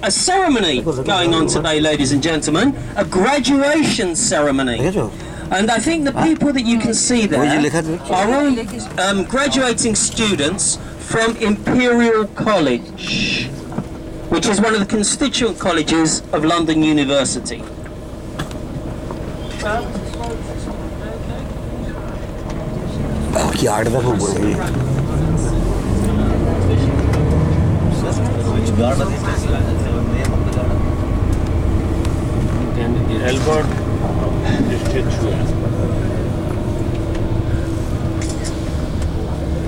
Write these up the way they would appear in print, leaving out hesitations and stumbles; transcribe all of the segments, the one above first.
A ceremony going on today, ladies and gentlemen, a graduation ceremony. And I think the people that you can see there are all graduating students from Imperial College, which is one of the constituent colleges of London University. Albert statue.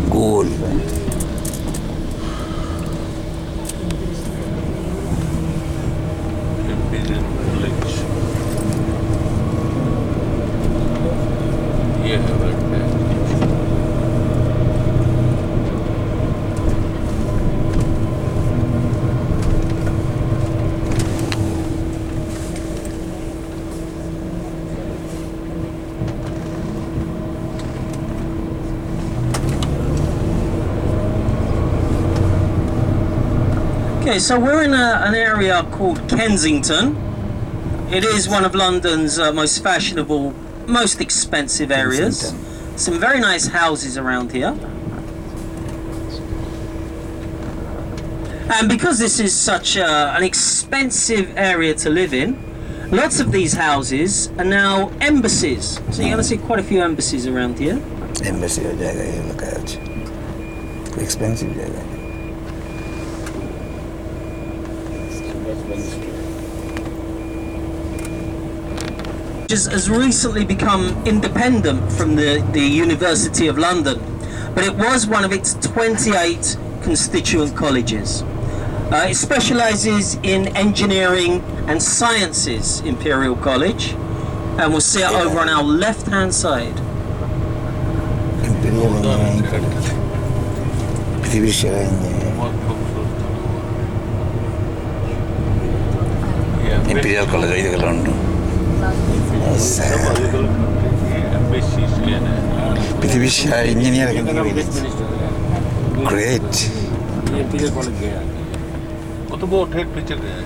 Goal. Imperial College. Yeah, Okay, so we're in an area called Kensington. It is one of London's most fashionable, most expensive areas. Some very nice houses around here. And because this is such an expensive area to live in, lots of these houses are now embassies. So you're going to see quite a few embassies around here. Embassy हो जाएगा ये लोग का आज. Expensive जाएगा. Has recently become independent from the University of London, but it was one of its 28 constituent colleges. It specialises in engineering and sciences, Imperial College, and we'll see it over on our left-hand side. Imperial Engineering. पृथ्वी सेवा Imperial College है इधर London. पृथ्वी सेवा engineer के Great. Imperial College गया. वो तो बहुत head picture गया है.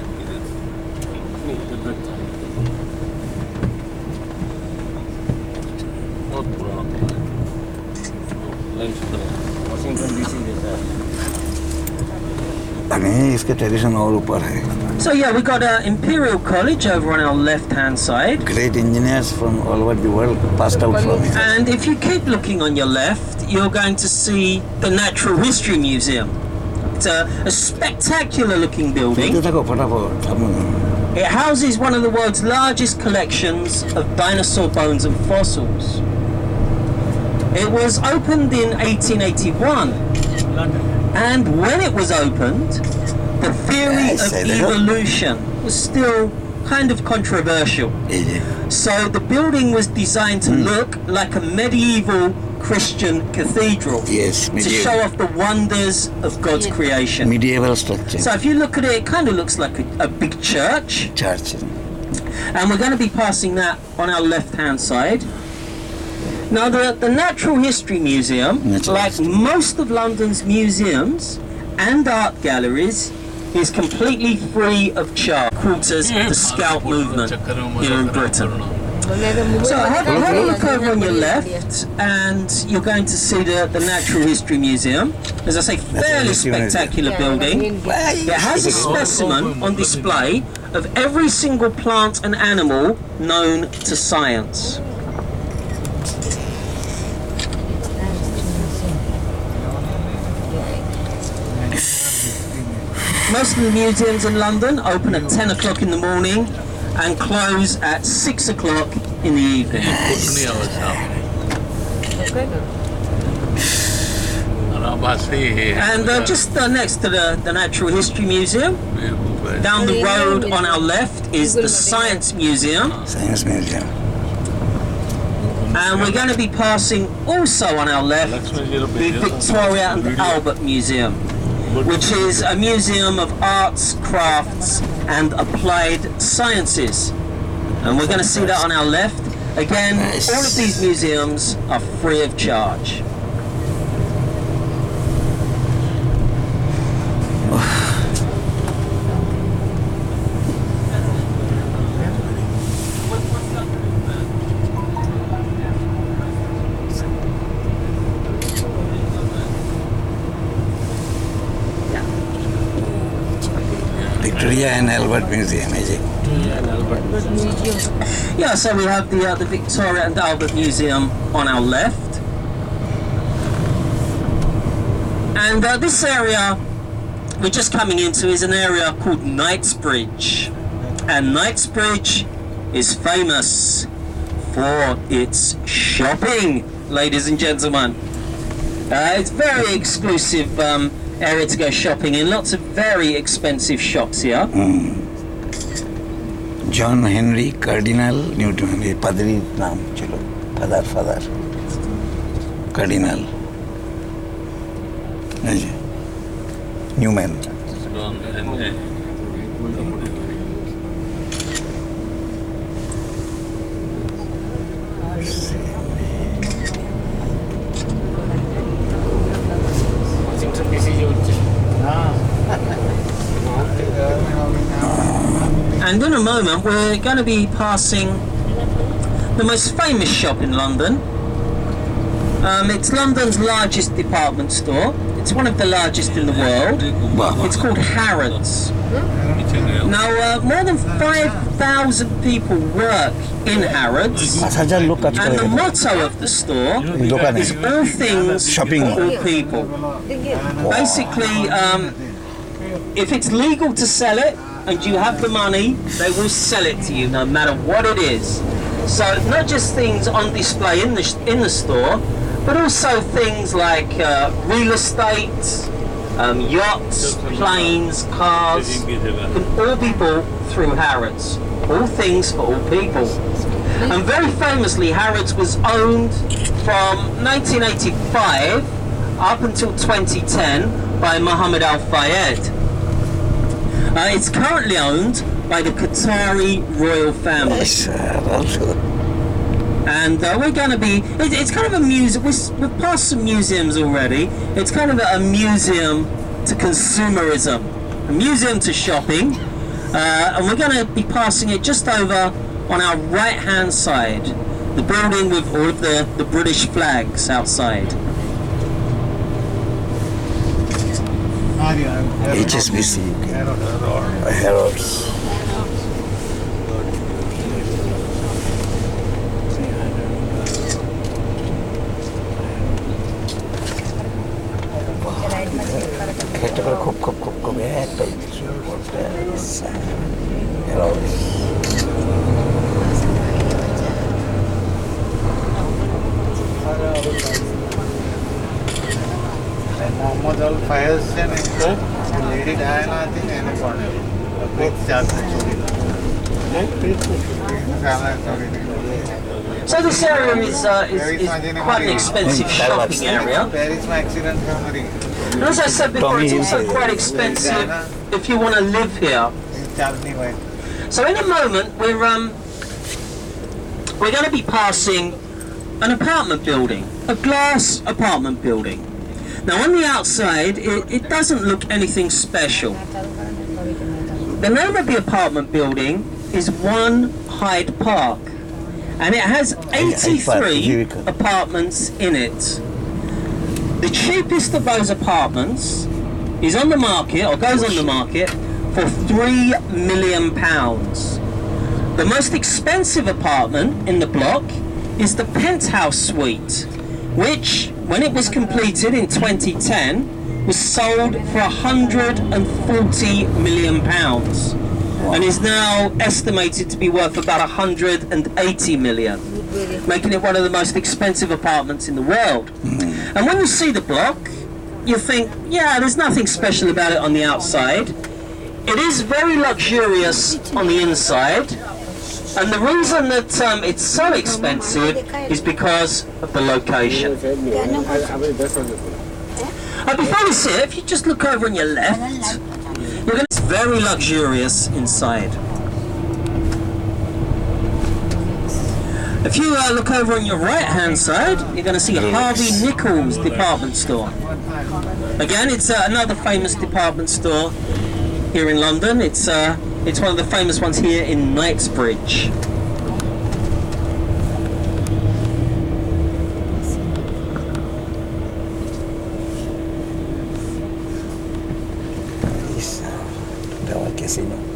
बहुत पुराना. वाशिंगटन डीसी जैसा है. नहीं इसके ट्रेडिशन और ऊपर है. So yeah, we got Imperial College over on our left-hand side. Great engineers from all over the world passed out from it. And if you keep looking on your left, you're going to see the Natural History Museum. It's a spectacular-looking building. It houses one of the world's largest collections of dinosaur bones and fossils. It was opened in 1881, and when it was opened, the theory of evolution was still kind of controversial. So the building was designed to look like a medieval Christian cathedral. Yes, to show off the wonders of God's creation. Medieval structure. So if you look at it, it kind of looks like a big church. Church. And we're going to be passing that on our left-hand side. Now the Natural History Museum, like most of London's museums and art galleries, is completely free of charge. Quarters the Scout movement here in Britain. So have a look over on your left, and you're going to see the Natural History Museum. As I say, fairly spectacular building. It has a specimen on display of every single plant and animal known to science. Most of the museums in London open at 10 o'clock in the morning and close at 6 o'clock in the evening. And just next to the Natural History Museum, down the road on our left is the Science Museum. Science Museum. And we're going to be passing also on our left the Victoria and Albert Museum, which is a museum of arts, crafts and applied sciences. And we're going to see that on our left. Again, all of these museums are free of charge. Victoria and Albert Museum, is it? Yeah, so we have the Victoria and Albert Museum on our left. And this area we're just coming into is an area called Knightsbridge. And Knightsbridge is famous for its shopping, ladies and gentlemen. It's very exclusive area to go shopping in. Lots of very expensive shops here. John Henry Cardinal Newton, ये पादरी नाम चलो, father, Cardinal, Newman. And in a moment we're going to be passing the most famous shop in London. It's London's largest department store. It's one of the largest in the world. It's called Harrods. Now more than 5,000 people work in Harrods, and the motto of the store is all things Shopping. for all people. Basically, if it's legal to sell it and you have the money, they will sell it to you no matter what it is. So not just things on display in the store, but also things like real estate, yachts, planes, cars, can all be bought through Harrods. All things for all people. And very famously, Harrods was owned from 1985 up until 2010 by Mohammed Al Fayed. It's currently owned by the Qatari royal family. And we're going to be, it's kind of a museum, we've passed some museums already. It's kind of a museum to consumerism, a museum to shopping. And we're going to be passing it just over on our right hand side, the building with all of the British flags outside. HSBC, Harrods. Mohammed Al Fayed and Lady Diana, I think, and So this area is quite an expensive shopping area. And as I said before, it's also quite expensive if you want to live here. So in a moment, we're going to be passing an apartment building, a glass apartment building. Now on the outside, it doesn't look anything special. The name of the apartment building is 1 Hyde Park, and it has 83 apartments in it. The cheapest of those apartments is on the market, or goes on the market, for £3 million. The most expensive apartment in the block is the penthouse suite, which, when it was completed in 2010, was sold for £140 million and is now estimated to be worth about 180 million, making it one of the most expensive apartments in the world. And when you see the block, you think, yeah, there's nothing special about it on the outside. It is very luxurious on the inside, and the reason that it's so expensive is because of the location. Before we see it, if you just look over on your left, you're going to see it's very luxurious inside. If you look over on your right hand side, you're going to see Harvey Nichols department store. Again, it's another famous department store here in London. It's one of the famous ones here in Knightsbridge. Casino